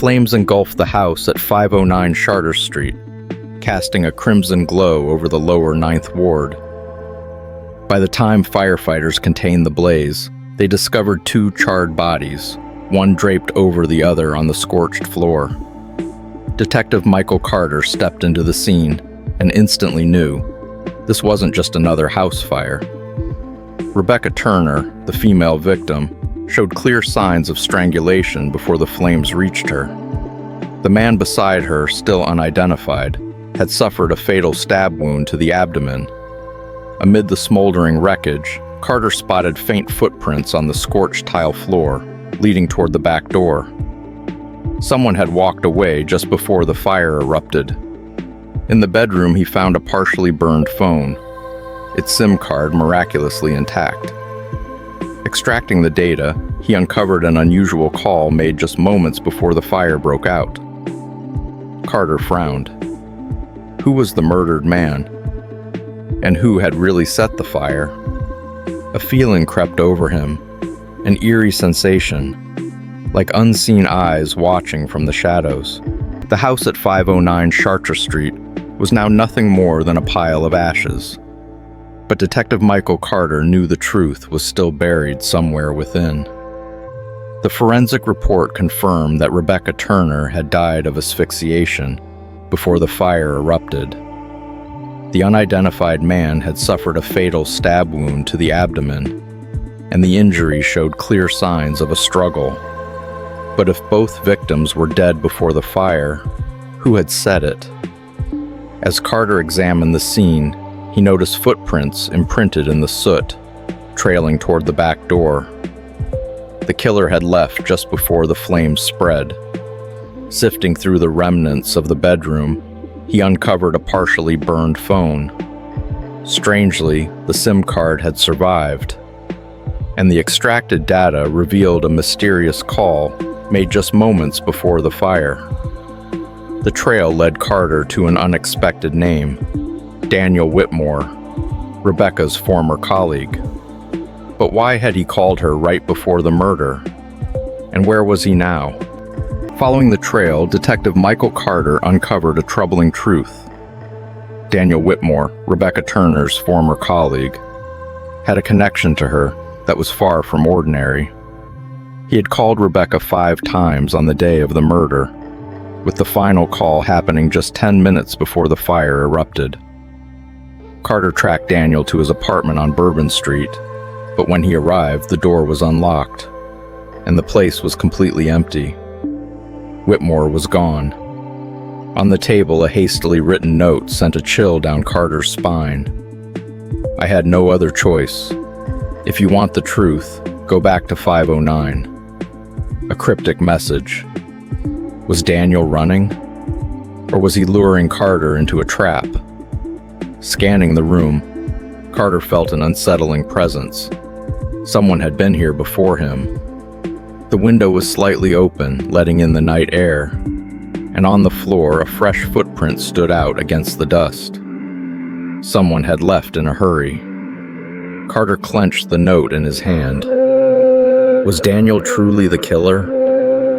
Flames engulfed the house at 509 Chartres Street, casting a crimson glow over the lower 9th Ward. By the time firefighters contained the blaze, they discovered 2 charred bodies, one draped over the other on the scorched floor. Detective Michael Carter stepped into the scene and instantly knew this wasn't just another house fire. Rebecca Turner, the female victim, showed clear signs of strangulation before the flames reached her. The man beside her, still unidentified, had suffered a fatal stab wound to the abdomen. Amid the smoldering wreckage, Carter spotted faint footprints on the scorched tile floor, leading toward the back door. Someone had walked away just before the fire erupted. In the bedroom, he found a partially burned phone, its SIM card miraculously intact. Extracting the data, he uncovered an unusual call made just moments before the fire broke out. Carter frowned. Who was the murdered man? And who had really set the fire? A feeling crept over him, an eerie sensation, like unseen eyes watching from the shadows. The house at 509 Chartres Street was now nothing more than a pile of ashes. But Detective Michael Carter knew the truth was still buried somewhere within. The forensic report confirmed that Rebecca Turner had died of asphyxiation before the fire erupted. The unidentified man had suffered a fatal stab wound to the abdomen, and the injury showed clear signs of a struggle. But if both victims were dead before the fire, who had set it? As Carter examined the scene, he noticed footprints imprinted in the soot, trailing toward the back door. The killer had left just before the flames spread. Sifting through the remnants of the bedroom, he uncovered a partially burned phone. Strangely, the SIM card had survived, and the extracted data revealed a mysterious call made just moments before the fire. The trail led Carter to an unexpected name, Daniel Whitmore, Rebecca's former colleague. But why had he called her right before the murder? And where was he now? Following the trail, Detective Michael Carter uncovered a troubling truth. Daniel Whitmore, Rebecca Turner's former colleague, had a connection to her that was far from ordinary. He had called Rebecca 5 times on the day of the murder, with the final call happening just 10 minutes before the fire erupted. Carter tracked Daniel to his apartment on Bourbon Street, but when he arrived, the door was unlocked, and the place was completely empty. Whitmore was gone. On the table, a hastily written note sent a chill down Carter's spine. I had no other choice. If you want the truth, go back to 509. A cryptic message. Was Daniel running? Or was he luring Carter into a trap? Scanning the room, Carter felt an unsettling presence. Someone had been here before him. The window was slightly open, letting in the night air, and on the floor a fresh footprint stood out against the dust. Someone had left in a hurry. Carter clenched the note in his hand. Was Daniel truly the killer?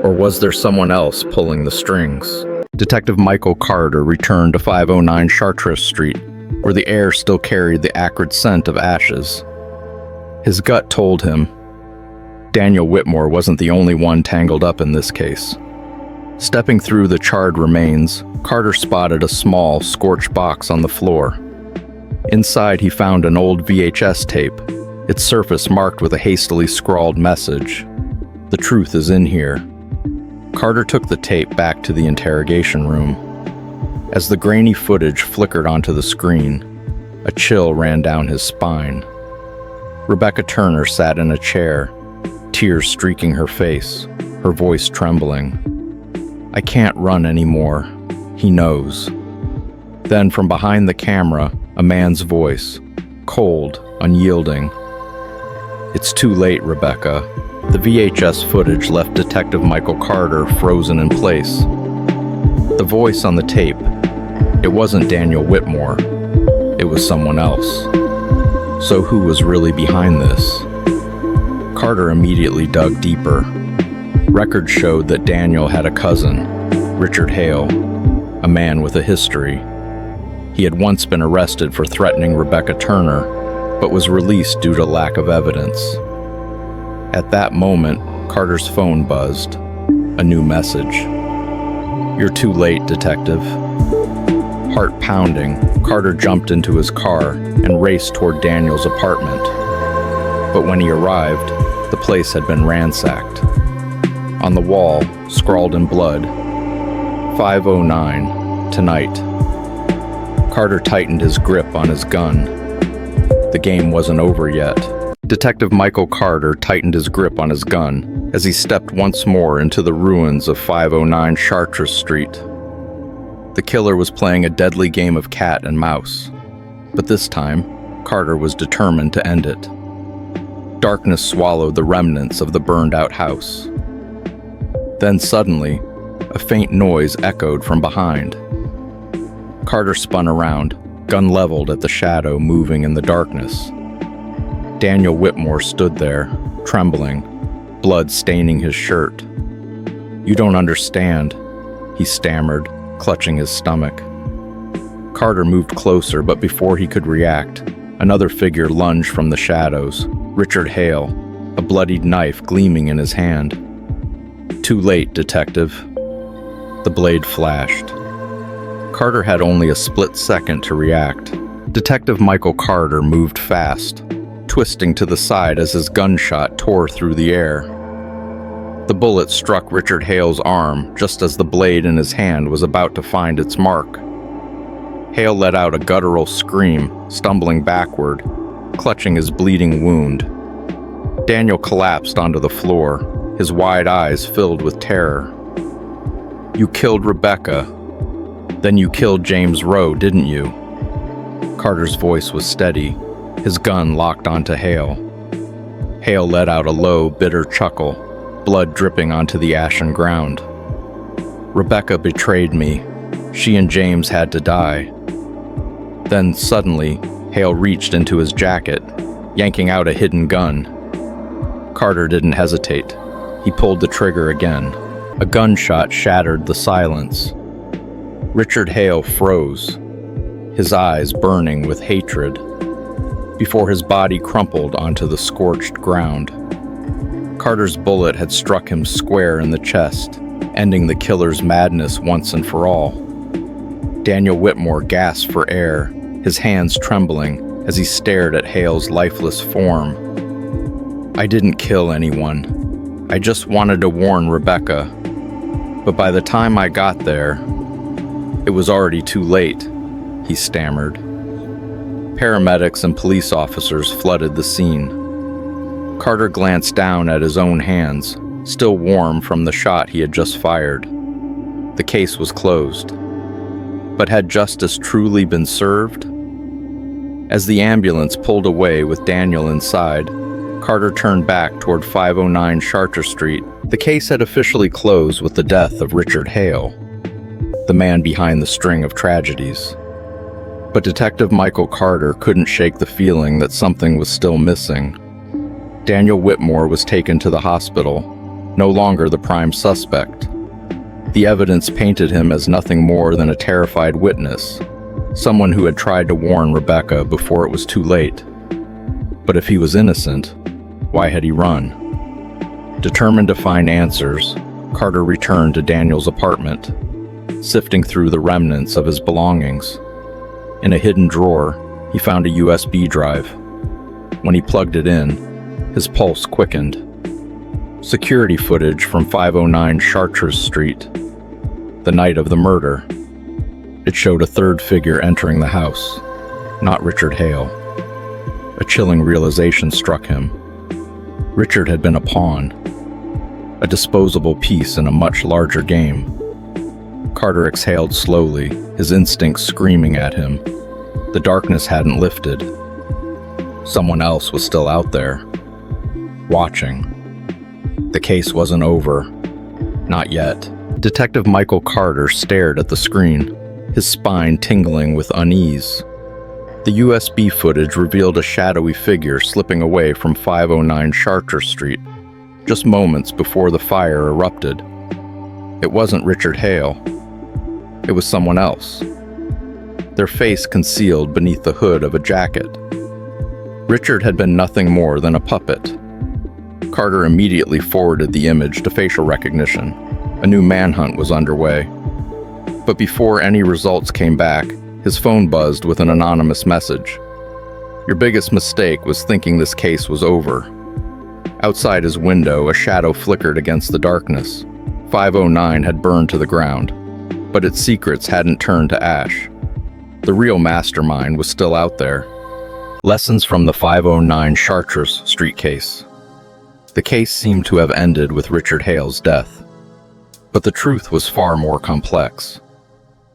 Or was there someone else pulling the strings? Detective Michael Carter returned to 509 Chartres Street, where the air still carried the acrid scent of ashes. His gut told him Daniel Whitmore wasn't the only one tangled up in this case. Stepping through the charred remains, Carter spotted a small, scorched box on the floor. Inside, he found an old VHS tape, its surface marked with a hastily scrawled message. The truth is in here. Carter took the tape back to the interrogation room. As the grainy footage flickered onto the screen, a chill ran down his spine. Rebecca Turner sat in a chair, tears streaking her face, her voice trembling. I can't run anymore. He knows. Then from behind the camera, a man's voice, cold, unyielding. It's too late, Rebecca. The VHS footage left Detective Michael Carter frozen in place. The voice on the tape, it wasn't Daniel Whitmore. It was someone else. So who was really behind this? Carter immediately dug deeper. Records showed that Daniel had a cousin, Richard Hale, a man with a history. He had once been arrested for threatening Rebecca Turner, but was released due to lack of evidence. At that moment, Carter's phone buzzed. A new message. "You're too late, detective." Heart pounding, Carter jumped into his car and raced toward Daniel's apartment. But when he arrived, the place had been ransacked. On the wall, scrawled in blood, 5:09, tonight. Carter tightened his grip on his gun. The game wasn't over yet. Detective Michael Carter tightened his grip on his gun as he stepped once more into the ruins of 509 Chartres Street. The killer was playing a deadly game of cat and mouse, but this time, Carter was determined to end it. Darkness swallowed the remnants of the burned-out house. Then suddenly, a faint noise echoed from behind. Carter spun around, gun leveled at the shadow moving in the darkness. Daniel Whitmore stood there, trembling, blood staining his shirt. "You don't understand," he stammered, clutching his stomach. Carter moved closer, but before he could react, another figure lunged from the shadows, Richard Hale, a bloodied knife gleaming in his hand. "Too late, detective." The blade flashed. Carter had only a split second to react. Detective Michael Carter moved fast, twisting to the side as his gunshot tore through the air. The bullet struck Richard Hale's arm just as the blade in his hand was about to find its mark. Hale let out a guttural scream, stumbling backward, clutching his bleeding wound. Daniel collapsed onto the floor, his wide eyes filled with terror. "You killed Rebecca. Then you killed James Rowe, didn't you?" Carter's voice was steady, his gun locked onto Hale. Hale let out a low, bitter chuckle, blood dripping onto the ashen ground. "Rebecca betrayed me. She and James had to die." Then suddenly, Hale reached into his jacket, yanking out a hidden gun. Carter didn't hesitate. He pulled the trigger again. A gunshot shattered the silence. Richard Hale froze, his eyes burning with hatred, before his body crumpled onto the scorched ground. Carter's bullet had struck him square in the chest, ending the killer's madness once and for all. Daniel Whitmore gasped for air, his hands trembling as he stared at Hale's lifeless form. "I didn't kill anyone. I just wanted to warn Rebecca. But by the time I got there, it was already too late," he stammered. Paramedics and police officers flooded the scene. Carter glanced down at his own hands, still warm from the shot he had just fired. The case was closed. But had justice truly been served? As the ambulance pulled away with Daniel inside, Carter turned back toward 509 Chartres Street. The case had officially closed with the death of Richard Hale, the man behind the string of tragedies. But Detective Michael Carter couldn't shake the feeling that something was still missing. Daniel Whitmore was taken to the hospital, no longer the prime suspect. The evidence painted him as nothing more than a terrified witness, someone who had tried to warn Rebecca before it was too late. But if he was innocent, why had he run? Determined to find answers, Carter returned to Daniel's apartment, sifting through the remnants of his belongings. In a hidden drawer, he found a USB drive. When he plugged it in, his pulse quickened. Security footage from 509 Chartres Street, the night of the murder. It showed a third figure entering the house, not Richard Hale. A chilling realization struck him. Richard had been a pawn, a disposable piece in a much larger game. Carter exhaled slowly, his instincts screaming at him. The darkness hadn't lifted. Someone else was still out there, watching. The case wasn't over. Not yet. Detective Michael Carter stared at the screen, his spine tingling with unease. The USB footage revealed a shadowy figure slipping away from 509 Chartres Street. just moments before the fire erupted. It wasn't Richard Hale. It was someone else, their face concealed beneath the hood of a jacket. Richard had been nothing more than a puppet. Carter immediately forwarded the image to facial recognition. A new manhunt was underway. But before any results came back, his phone buzzed with an anonymous message. "Your biggest mistake was thinking this case was over." Outside his window, a shadow flickered against the darkness. 509 had burned to the ground, but its secrets hadn't turned to ash. The real mastermind was still out there. Lessons from the 509 Chartres Street case. The case seemed to have ended with Richard Hale's death. But the truth was far more complex.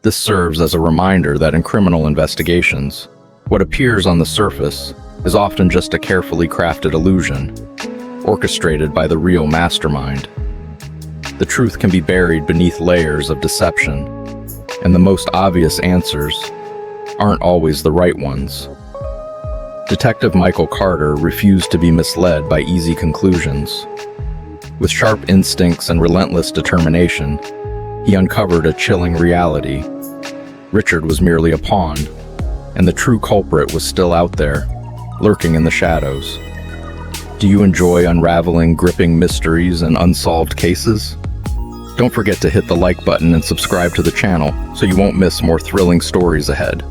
This serves as a reminder that in criminal investigations, what appears on the surface is often just a carefully crafted illusion, orchestrated by the real mastermind. The truth can be buried beneath layers of deception, and the most obvious answers aren't always the right ones. Detective Michael Carter refused to be misled by easy conclusions. With sharp instincts and relentless determination, he uncovered a chilling reality. Richard was merely a pawn, and the true culprit was still out there, lurking in the shadows. Do you enjoy unraveling gripping mysteries and unsolved cases? Don't forget to hit the like button and subscribe to the channel so you won't miss more thrilling stories ahead.